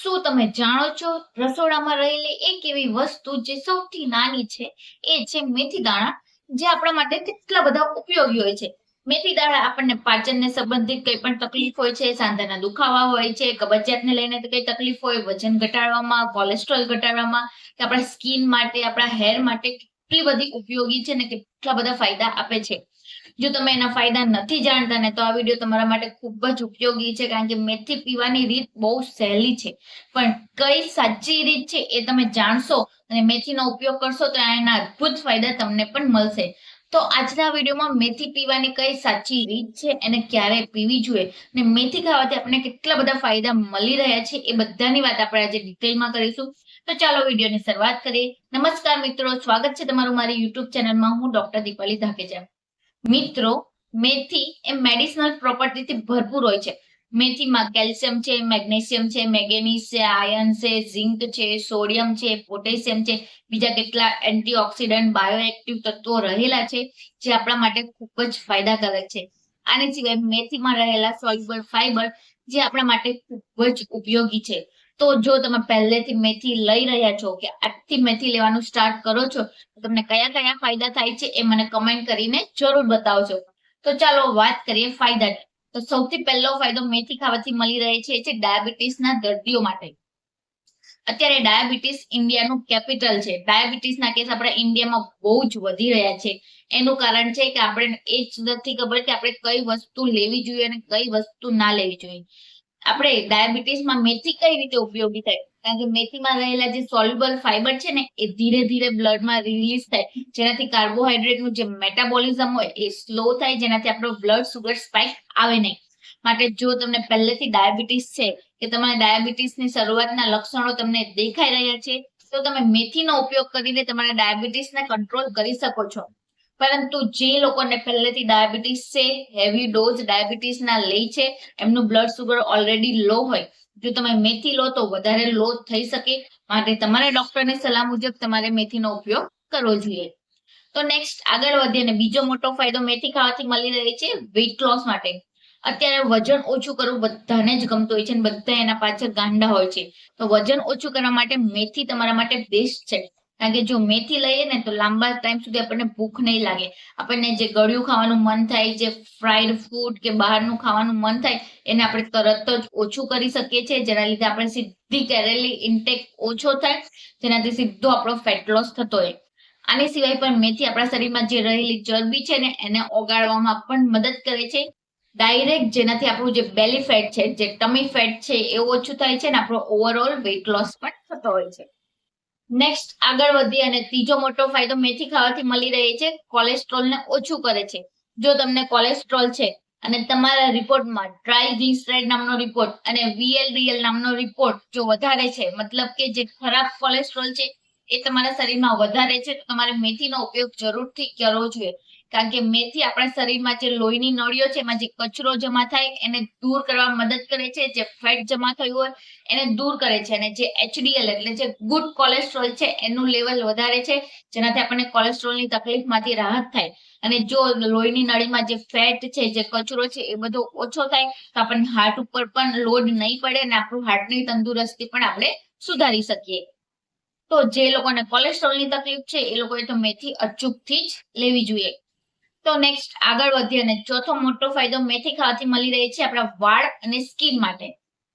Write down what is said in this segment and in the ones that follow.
શું તમે જાણો છો રસોડામાં રહેલી એક એવી વસ્તુ જે સૌથી નાની છે એ છે મેથી દાણા, જે આપણા માટે કેટલા બધા ઉપયોગી હોય છે. મેથી દાણા આપણને પાચનને સંબંધિત કઈ પણ તકલીફ હોય છે, સાંધાના દુખાવા હોય છે, કબજિયાતને લઈને કઈ તકલીફ હોય, વજન ઘટાડવામાં, કોલેસ્ટ્રોલ ઘટાડવામાં, કે આપણા સ્કિન માટે, આપણા હેર માટે કેટલી બધી ઉપયોગી છે ને કેટલા બધા ફાયદા આપે છે. જો તમે એના ફાયદા નથી જાણતા ને તો આ વિડીયો તમારા માટે ખૂબ જ ઉપયોગી છે, કારણ કે મેથી પીવાની રીત બહુ સહેલી છે, પણ કઈ સાચી રીત છે એ તમે જાણશો અને મેથીનો ઉપયોગ કરશો તો એના અદ્ભુત ફાયદા તમને પણ મળશે. તો આજના વિડીયોમાં મેથી પીવાની કઈ સાચી રીત છે, એને ક્યારે પીવી જોઈએ ને મેથી ખાવાથી આપણને કેટલા બધા ફાયદા મળી રહ્યા છે, એ બધાની વાત આપણે આજે ડિટેલમાં કરીશું. તો ચાલો વિડીયોની શરૂઆત કરીએ. નમસ્કાર મિત્રો, સ્વાગત છે તમારું મારી યુટ્યુબ ચેનલમાં. હું ડોક્ટર દીપાલી ધાકેજા. મિત્રો, મેથી એ મેડિસિનલ પ્રોપર્ટીથી ભરપૂર હોય છે. મેથીમાં કેલ્શિયમ છે, મેગ્નેશિયમ છે, મેંગેનીઝ છે, આયર્ન છે, ઝિંક છે, સોડિયમ છે, પોટેશિયમ છે, બીજા કેટલા એન્ટીઓક્સિડન્ટ બાયોએક્ટિવ તત્વો રહેલા છે, જે આપણા માટે ખૂબ જ ફાયદાકારક છે. આની સિવાય મેથીમાં રહેલા સોલ્યુબલ ફાઈબર, જે આપણા માટે ખૂબ જ ઉપયોગી છે. તો જો તમે પહેલેથી મેથી લઈ રહ્યા છો કે આજથી મેથી લેવાનું સ્ટાર્ટ કરો છો, તો તમને કયા કયા ફાયદા થાય છે એ મને કમેન્ટ કરીને જરૂર બતાવજો. તો ચાલો વાત કરીએ ફાયદાની. તો સૌથી પહેલો ફાયદો મેથી ખાવાથી મળી રહે છે એ છે ડાયાબિટીસના દર્દીઓ માટે. અત્યારે ડાયાબિટીસ ઇન્ડિયાનું કેપિટલ છે. ડાયાબિટીસના કેસ આપણા ઇન્ડિયામાં બહુ જ વધી રહ્યા છે. એનું કારણ છે કે આપણે એ જ નથી ખબર કે આપણે કઈ વસ્તુ લેવી જોઈએ અને કઈ વસ્તુ ના લેવી જોઈએ. આપણે ડાયાબિટીસમાં મેથી કઈ રીતે ઉપયોગી થાય, કારણ કે મેથીમાં રહેલા જે સોલ્યુબલ ફાઈબર છે ને એ ધીરે ધીરે બ્લડમાં રિલીઝ થાય, જેનાથી કાર્બોહાઈડ્રેટનું જે મેટાબોલિઝમ હોય એ સ્લો થાય, જેનાથી આપણો બ્લડ સુગર સ્પાઇક આવે નહીં. માટે જો તમને પહેલેથી ડાયાબિટીસ છે કે તમારા ડાયાબિટીસની શરૂઆતના લક્ષણો તમને દેખાઈ રહ્યા છે, તો તમે મેથીનો ઉપયોગ કરીને તમારા ડાયાબિટીસને કંટ્રોલ કરી શકો છો. પરંતુ જે લોકોને પહેલેથી ડાયાબિટીસ છે, હેવી ડોઝ ડાયાબિટીસના લે છે, એમનું બ્લડ સુગર ઓલરેડી લો હોય, જો તમે મેથી લો તો વધારે લો થઈ શકે. માટે તમારા ડોક્ટરની સલાહ મુજબ તમારે મેથીનો ઉપયોગ કરવો જોઈએ. તો નેક્સ્ટ આગળ વધીએ અને બીજો મોટો ફાયદો મેથી ખાવાથી મળી રહે છે વેઇટ લોસ માટે. અત્યારે વજન ઓછું કરવું બધાને જ ગમતું હોય છે અને બધા એના પાછળ ગાંડા હોય છે. તો વજન ઓછું કરવા માટે મેથી તમારા માટે બેસ્ટ છે, કારણ કે જો મેથી લઈએ ને તો લાંબા ટાઈમ સુધી આપણને ભૂખ નહીં લાગે. આપણને જે ગળ્યું ખાવાનું મન થાય, જે ફ્રાઈડ ફૂડ કે બહારનું ખાવાનું મન થાય, એને આપણે તરત જ ઓછું કરી શકીએ છીએ, જેના લીધે આપણે સીધી કેલરી ઇન્ટેક ઓછો થાય, જેનાથી સીધો આપણો ફેટ લોસ થતો હોય. આની સિવાય પણ મેથી આપણા શરીરમાં જે રહેલી ચરબી છે ને એને ઓગાળવામાં પણ મદદ કરે છે ડાયરેક્ટ, જેનાથી આપણું જે બેલી ફેટ છે, જે ટમી ફેટ છે એ ઓછું થાય છે અને આપણો ઓવરઓલ વેઇટ લોસ પણ થતો હોય છે. નેક્સ્ટ આગળ વધીએ અને ત્રીજો મોટો ફાયદો મેથી ખાવાથી મળી રહે છે કોલેસ્ટ્રોલને ઓછું કરે છે. જો તમને કોલેસ્ટ્રોલ છે અને તમારા રિપોર્ટમાં ટ્રાઇગ્લિસરાઇડ નામનો રિપોર્ટ અને VLDL નામનો રિપોર્ટ જો વધારે છે, મતલબ કે જે ખરાબ કોલેસ્ટ્રોલ છે એ તમારા શરીરમાં વધારે છે, તો તમારે મેથીનો ઉપયોગ જરૂરથી કરવો જોઈએ. કારણ કે મેથી આપણા શરીરમાં જે લોહીની નળીઓ છે એમાં જે કચરો જમા થાય એને દૂર કરવામાં મદદ કરે છે, જે ફેટ જમા થયું હોય એને દૂર કરે છે, અને જે HDL એટલે જે ગુડ કોલેસ્ટ્રોલ છે એનું લેવલ વધારે છે, જેનાથી આપણને કોલેસ્ટ્રોલની તકલીફમાંથી રાહત થાય. અને જો લોહીની નળીમાં જે ફેટ છે, જે કચરો છે એ બધો ઓછો થાય, તો આપણને હાર્ટ ઉપર પણ લોડ નહીં પડે અને આપણું હાર્ટની તંદુરસ્તી પણ આપણે સુધારી શકીએ. તો જે લોકોને કોલેસ્ટ્રોલની તકલીફ છે એ લોકોએ તો મેથી અચૂકથી જ લેવી જોઈએ. તો નેક્સ્ટ આગળ વધીએ અને ચોથો મોટો ફાયદો મેથી ખાવાથી મળી રહે છે આપણા વાળ અને સ્કિન માટે.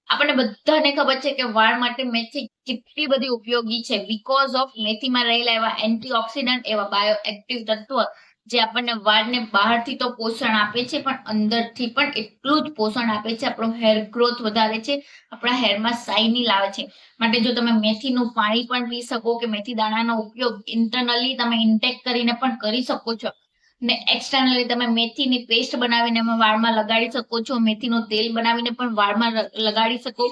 આપણને બધાને ખબર છે કે વાળ માટે મેથી કેટલી બધી ઉપયોગી છે, બીકોઝ ઓફ મેથીમાં રહેલા એવા એન્ટીઓક્સિડન્ટ, એવા બાયોએક્ટિવ તત્વ, જે આપણને વાળને બહારથી તો પોષણ આપે છે પણ અંદરથી પણ એટલું જ પોષણ આપે છે. આપણો હેર ગ્રોથ વધારે છે, આપણા હેરમાં શાઇની લાવે છે. માટે જો તમે મેથીનું પાણી પણ પી શકો કે મેથી દાણાનો ઉપયોગ ઇન્ટરનલી તમે ઇન્ટેક કરીને પણ કરી શકો છો, ને એક્સટર્નલી તમે મેથીની પેસ્ટ બનાવીને એમાં વાળમાં લગાડી શકો છો, મેથીનું તેલ બનાવીને પણ વાળમાં લગાડી શકો,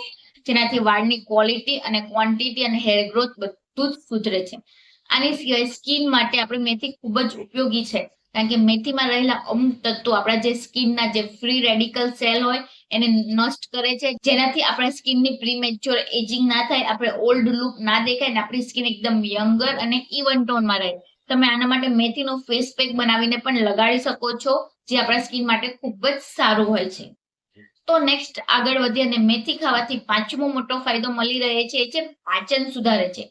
જેનાથી વાળની ક્વોલિટી અને ક્વોન્ટિટી અને હેર ગ્રોથ બધું જ સુધરે છે. આની સિવાય સ્કિન માટે આપણી મેથી ખૂબ જ ઉપયોગી છે, કારણ કે મેથીમાં રહેલા અમુક તત્વો આપણા જે સ્કિનના જે ફ્રી રેડિકલ સેલ હોય એને નષ્ટ કરે છે, જેનાથી આપણા સ્કિનની પ્રીમેચ્યોર એજિંગ ના થાય, આપણે ઓલ્ડ લુક ના દેખાય ને આપણી સ્કિન એકદમ યંગર અને ઇવન ટોનમાં રહે. તમે આના માટે મેથીનો ફેસ પેક બનાવીને પણ લગાડી શકો છો, જે આપણા સ્કિન માટે ખૂબ જ સારું હોય છે. તો નેક્સ્ટ આગળ વધીએ અને મેથી ખાવાથી પાંચમો મોટો ફાયદો મળી રહે છે એ છે પાચન સુધારે છે.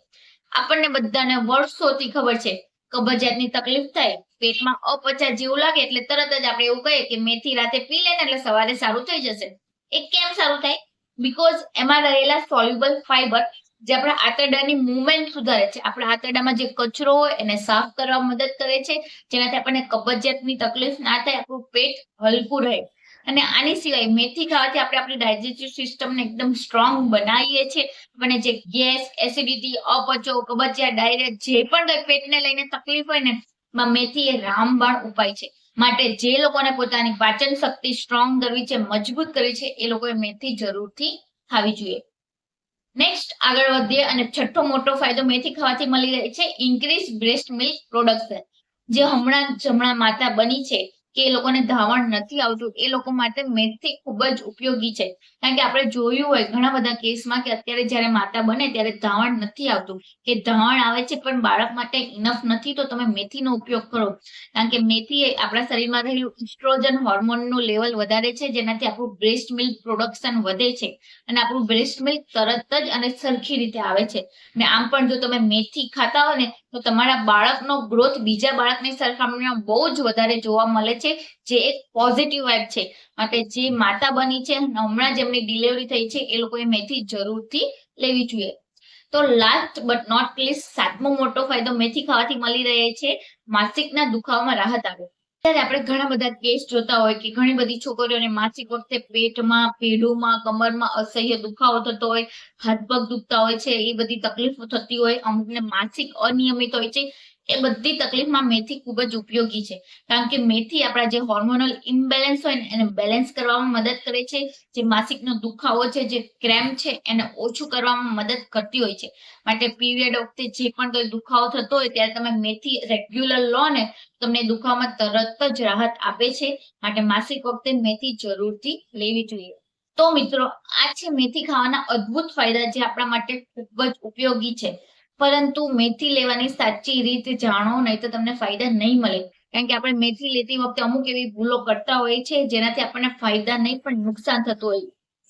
આપણને બધાને વર્ષોથી ખબર છે કબજિયાતની તકલીફ થાય, પેટમાં અપચા જેવું લાગે એટલે તરત જ આપણે એવું કહીએ કે મેથી રાતે પી લે ને એટલે સવારે સારું થઈ જશે. એ કેમ સારું થાય? બીકોઝ એમાં રહેલા સોલ્યુબલ ફાઈબર જે આપણા આંતરડાની મૂવમેન્ટ સુધારે છે, આપણા આંતરડામાં જે કચરો હોય એને સાફ કરવા મદદ કરે છે, જેનાથી આપણને કબજિયાતની તકલીફ ના થાય, આપણું પેટ હલકું રહે. અને આની સિવાય મેથી ખાવાથી આપણે આપણી ડાયજેસ્ટિવ સિસ્ટમને એકદમ સ્ટ્રોંગ બનાવીએ છીએ. આપણને જે ગેસ, એસિડિટી, અપચો, કબજિયાત, ડાયરિયા જે પણ કઈ પેટને લઈને તકલીફ હોય ને એમાં મેથી એ રામબાણ ઉપાય છે. માટે જે લોકોને પોતાની પાચન શક્તિ સ્ટ્રોંગ કરવી છે, મજબૂત કરવી છે, એ લોકોએ મેથી જરૂરથી ખાવી જોઈએ. નેક્સ્ટ આગળ વધીએ અને છઠ્ઠો મોટો ફાયદો મેથી ખાવાથી મળી રહે છે ઇન્ક્રીઝ બ્રેસ્ટ મિલ્ક પ્રોડક્શન. જે હમણાં માતા બની છે કે એ લોકોને ધાવણ નથી આવતું એ લોકો માટે મેથી ખૂબ જ ઉપયોગી છે. કારણ કે આપણે જોયું હોય ઘણા બધા કેસમાં કે અત્યારે જ્યારે માતા બને ત્યારે ધાવણ નથી આવતું, કે ધાવણ આવે છે પણ બાળક માટે ઇનફ નથી, તો તમે મેથીનો ઉપયોગ કરો. કારણ કે મેથી એ આપણા શરીરમાં રહેલું ઇસ્ટ્રોજન હોર્મોનનું લેવલ વધારે છે, જેનાથી આપણું બ્રેસ્ટ મિલ્ક પ્રોડક્શન વધે છે અને આપણું બ્રેસ્ટ મિલ્ક તરત જ અને સરખી રીતે આવે છે. અને આમ પણ જો તમે મેથી ખાતા હો ને તો તમારા બાળકનો ગ્રોથ બીજા બાળકની સરખામણીમાં બહુ જ વધારે જોવા મળે છે, જે એક પોઝિટિવ વાઇબ છે. માટે જે માતા બની છે હમણાં જેમની ડિલિવરી થઈ છે એ લોકોએ મેથી જરૂરથી લેવી જોઈએ. તો લાસ્ટ બટ નોટ લીસ્ટ સાતમો મોટો ફાયદો મેથી ખાવાથી મળી રહે છે માસિકના દુખાવામાં રાહત આવે. ત્યારે આપણે ઘણા બધા કેસ જોતા હોય કે ઘણી બધી છોકરીઓને માસિક વખતે પેટમાં, પેઢુમાં, કમરમાં અસહ્ય દુખાવો થતો હોય, હાથ પગ દુખતા હોય છે, એ બધી તકલીફો થતી હોય, અમુકને માસિક અનિયમિત હોય છે, એ બધી તકલીફમાં મેથી ખૂબ જ ઉપયોગી છે. કારણ કે મેથી આપણા જે હોર્મોનલ ઇમ્બેલેન્સ હોય ને એને બેલેન્સ કરવામાં મદદ કરે છે. જે માસિકનો દુખાવો છે, જે ક્રેમ્પ છે, એને ઓછું કરવામાં મદદ કરતી હોય છે. માટે પીરિયડ વખતે જે પણ કોઈ દુખાવો થતો હોય ત્યારે તમે મેથી રેગ્યુલર લો ને તમને દુખાવામાં તરત જ રાહત આપે છે. માટે માસિક વખતે મેથી જરૂરથી લેવી જોઈએ. તો મિત્રો આ છે મેથી ખાવાના અદ્ભુત ફાયદા જે આપણા માટે ખૂબ જ ઉપયોગી છે. પરંતુ મેથી લેવાની સાચી રીત જાણો નહીં તો તમને ફાયદા નહીં મળે. કારણ કે આપણે મેથી લેતી વખતે અમુક એવી ભૂલો કરતા હોય છે જેનાથી આપણને ફાયદા નહીં પણ નુકસાન થતું હોય.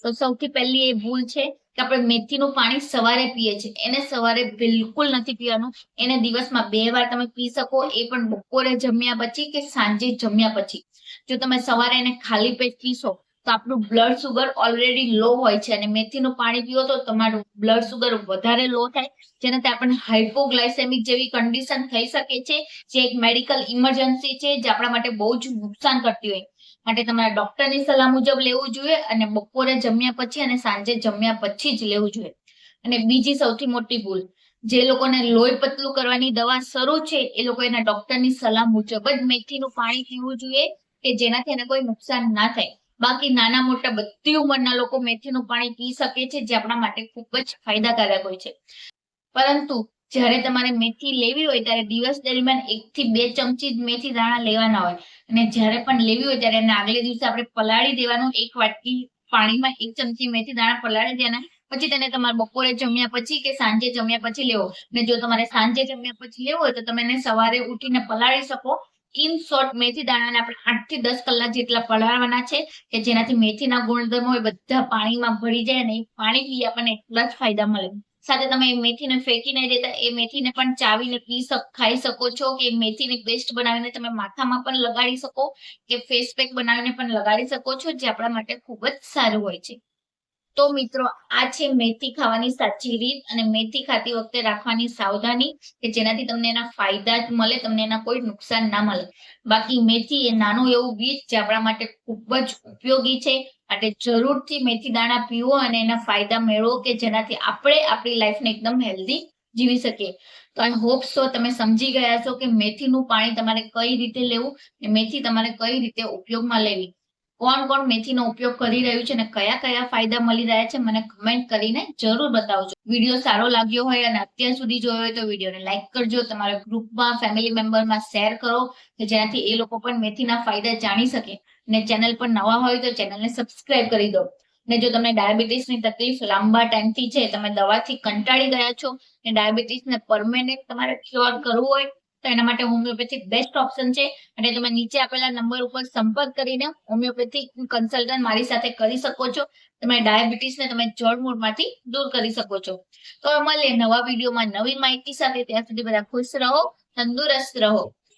તો સૌથી પહેલી એ ભૂલ છે કે આપણે મેથીનું પાણી સવારે પીએ છીએ. એને સવારે બિલકુલ નથી પીવાનું. એને દિવસમાં 2 વાર તમે પી શકો, એ પણ બપોરે જમ્યા પછી કે સાંજે જમ્યા પછી. જો તમે સવારે એને ખાલી પેટ પીશો તો આપણું બ્લડ સુગર ઓલરેડી લો હોય છે અને મેથીનું પાણી પીવો તો તમારું બ્લડ સુગર વધારે લો થાય, જેનાથી આપણને હાઇપોગ્લાયસેમિક જેવી કન્ડિશન થઈ શકે છે, જે એક મેડિકલ ઇમરજન્સી છે જે આપણા માટે બહુ જ નુકસાન કરતી હોય. માટે તમારા ડોક્ટરની સલાહ મુજબ લેવું જોઈએ અને બપોરે જમ્યા પછી અને સાંજે જમ્યા પછી જ લેવું જોઈએ. અને બીજી સૌથી મોટી ભૂલ, જે લોકોને લોહી પતલું કરવાની દવા શરૂ છે એ લોકો એના ડોક્ટરની સલાહ મુજબ જ મેથીનું પાણી પીવું જોઈએ કે જેનાથી એને કોઈ નુકસાન ના થાય. બાકી નાના મોટા બધી ઉંમરના લોકો મેથીનું પાણી પી શકે છે, જે આપણા માટે ખૂબ જ ફાયદાકારક હોય છે. પરંતુ જ્યારે તમારે મેથી લેવી હોય ત્યારે દિવસ દરમિયાન 1 થી 2 ચમચી જ મેથી દાણા લેવાના હોય અને જ્યારે પણ લેવી હોય ત્યારે એને આગલે દિવસે આપણે પલાળી દેવાનું. 1 વાટકી પાણીમાં 1 ચમચી મેથી દાણા પલાળી દેવાના. પછી તેને તમારે બપોરે જમ્યા પછી કે સાંજે જમ્યા પછી લેવો. અને જો તમારે સાંજે જમ્યા પછી લેવો હોય તો તમે એને સવારે ઉઠીને પલાળી શકો. ઇન શોર્ટ મેથી દાણાને આપણે 8 થી 10 કલાક જેટલા પલાળવાના છે કે જેનાથી મેથીના ગુણધર્મો એ બધા પાણીમાં ભળી જાય અને એ પાણી પી આપણને એટલા જ ફાયદા મળે. સાથે તમે મેથીને ફેંકી નહીં દેતા, એ મેથીને પણ ચાવીને ખાઈ શકો છો, કે મેથીની પેસ્ટ બનાવીને તમે માથામાં પણ લગાડી શકો, કે ફેસ પેક બનાવીને પણ લગાડી શકો છો, જે આપણા માટે ખૂબ જ સારું હોય છે. તો મિત્રો આ છે મેથી ખાવાની સાચી રીત અને મેથી ખાતી વખતે રાખવાની સાવધાની કે જેનાથી તમને એના ફાયદા જ મળે, તમને એના કોઈ નુકસાન ના મળે. બાકી મેથી એ નાનું એવું બીજ જે આપણા માટે ખૂબ જ ઉપયોગી છે. માટે જરૂરથી મેથી દાણા પીવો અને એના ફાયદા મેળવો કે જેનાથી આપણે આપણી લાઈફને એકદમ હેલ્ધી જીવી શકીએ. તો આઈ હોપ સો તમે સમજી ગયા છો કે મેથીનું પાણી તમારે કઈ રીતે લેવું અને મેથી તમારે કઈ રીતે ઉપયોગમાં લેવી. કોણ કોણ મેથીનો ઉપયોગ કરી રહ્યું છે અને કયા કયા ફાયદા મળી રહ્યા છે મને કમેન્ટ કરીને જરૂર બતાવજો. વિડીયો સારો લાગ્યો હોય અને અત્યાર સુધી જોયો હોય તો વિડીયોને લાઈક કરજો, તમારા ગ્રુપમાં, ફેમિલી મેમ્બરમાં શેર કરો કે જેનાથી એ લોકો પણ મેથીના ફાયદા જાણી શકે. અને ચેનલ પર નવા હોય તો ચેનલને સબસ્ક્રાઇબ કરી દો. અને જો તમને ડાયાબિટીસની તકલીફ લાંબા ટાઈમથી છે, તમે દવાથી કંટાળી ગયા છો અને ડાયાબિટીસને પરમેનન્ટ તમારે ક્યોર કરવું હોય તો એના માટે હોમિયોપેથી બેસ્ટ ઓપ્શન છે અને તમે નીચે આપેલા નંબર ઉપર સંપર્ક કરીને હોમિયોપેથી કન્સલ્ટન્ટ મારી સાથે કરી શકો છો. તમે ડાયાબિટીસને તમે જડમૂળમાંથી દૂર કરી શકો છો. તો મળીએ નવા વિડીયોમાં નવી માહિતી સાથે. ત્યાં સુધી બધા ખુશ રહો, તંદુરસ્ત રહો.